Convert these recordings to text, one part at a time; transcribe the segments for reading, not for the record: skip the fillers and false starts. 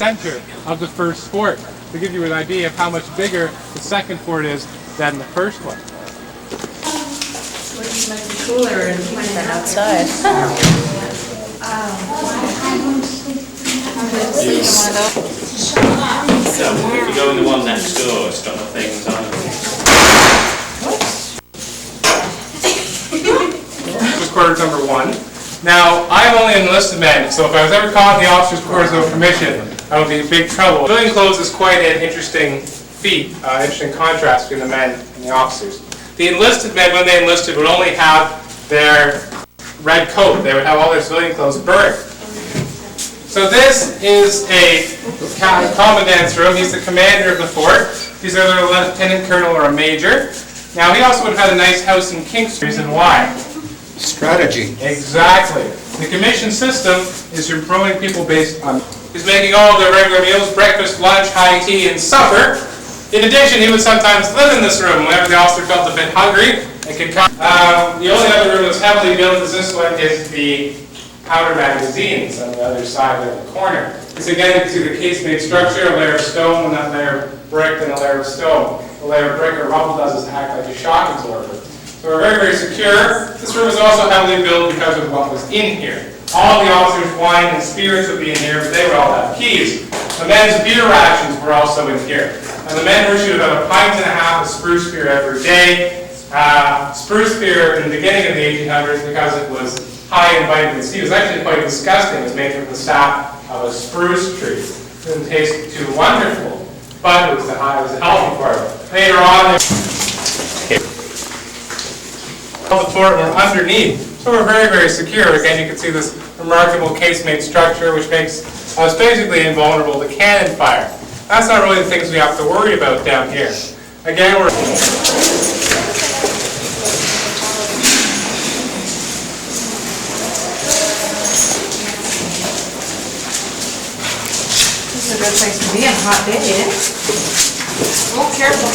center of the first fort, to give you an idea of how much bigger the second fort is than the first one. Might be cooler than outside. So if you go in the one next door, it's got the things on it. This is quarters number 1. Now, I'm only an enlisted man, so if I was ever caught in the officer's quarters without permission, I would be in big trouble. Civilian clothes is quite an interesting feat, interesting contrast between the men and the officers. The enlisted men, when they enlisted, would only have their red coat. They would have all their civilian clothes burned. So this is a commandant's room. He's the commander of the fort. He's either a lieutenant colonel or a major. Now, he also would have had a nice house in Kingston. Reason why? Strategy. Exactly. The commission system is you're promoting people based on. He's making all of their regular meals, breakfast, lunch, high tea, and supper. In addition, he would sometimes live in this room whenever the officer felt a bit hungry. It could come. The only other room that's heavily built as this one is the powder magazines on the other side of the corner. This again, you can see the casemate structure, a layer of stone, and that layer of brick, and a layer of stone. The layer of brick or rubble does is act like a shock absorber. So we're very, very secure. This room is also heavily built because of what was in here. All the officers' wine and spirits would be in here, but they would all have keys. The men's beer rations were also in here. And the men were issued about 1.5 pints of spruce beer every day. Spruce beer in the beginning of the 1800s, because it was high in vitamin C, was actually quite disgusting. It was made from the sap of a spruce tree. It didn't taste too wonderful, but it was a healthy part. Later on, the fort were underneath. So we're very, very secure. Again, you can see this remarkable casemate structure, which makes us basically invulnerable to cannon fire. That's not really the things we have to worry about down here. Again, we're... This is a good place to be on a hot day, eh? Oh, careful.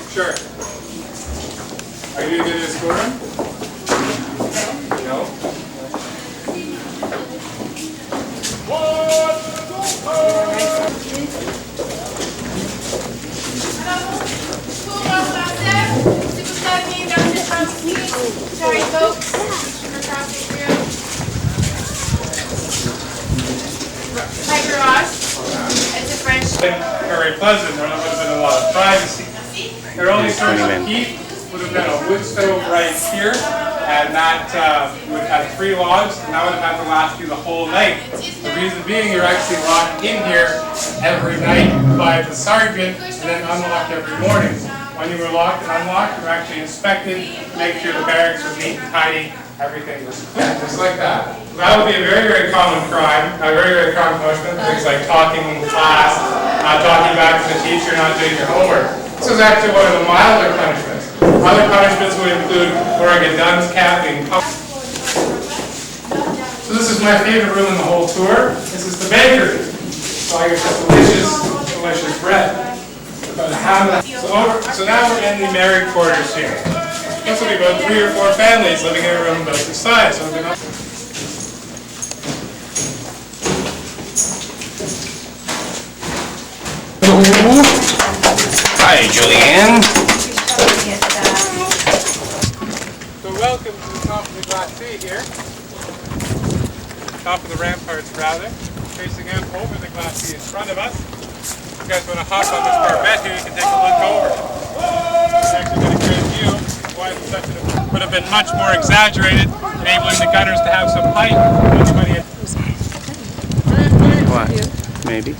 Sure. Are you going to score him? No? Sorry, folks, for crossing through. Hi, Ross. It's a French. Very pleasant. There would have been a lot of privacy. Their only source of heat would have been a wood stove right here, and that would have 3 logs, and that would have had to last you the whole night. The reason being, you're actually locked in here every night by the sergeant, and then unlocked every morning. When you were locked and unlocked, you were actually inspected, make sure the barracks was neat and tidy, everything was clean, just like that. That would be a very, very common crime, a very, very common punishment, things like talking in class, not talking back to the teacher, not doing your homework. This is actually one of the milder punishments. Other punishments would include wearing a dunce cap, being punished. So this is my favorite room in the whole tour. This is the bakery. So I get this delicious, delicious bread. So now we're in the married quarters here. This will be about 3 or 4 families living in a room about this size. So Hi, Julianne. So welcome to the top of the glacis here. Top of the ramparts, rather. Facing out over the glacis in front of us. If you guys want to hop on this barbette here, you can take a look over. It's actually got a great view. Why it would have been much more exaggerated, enabling the gunners to have some height. What? Maybe.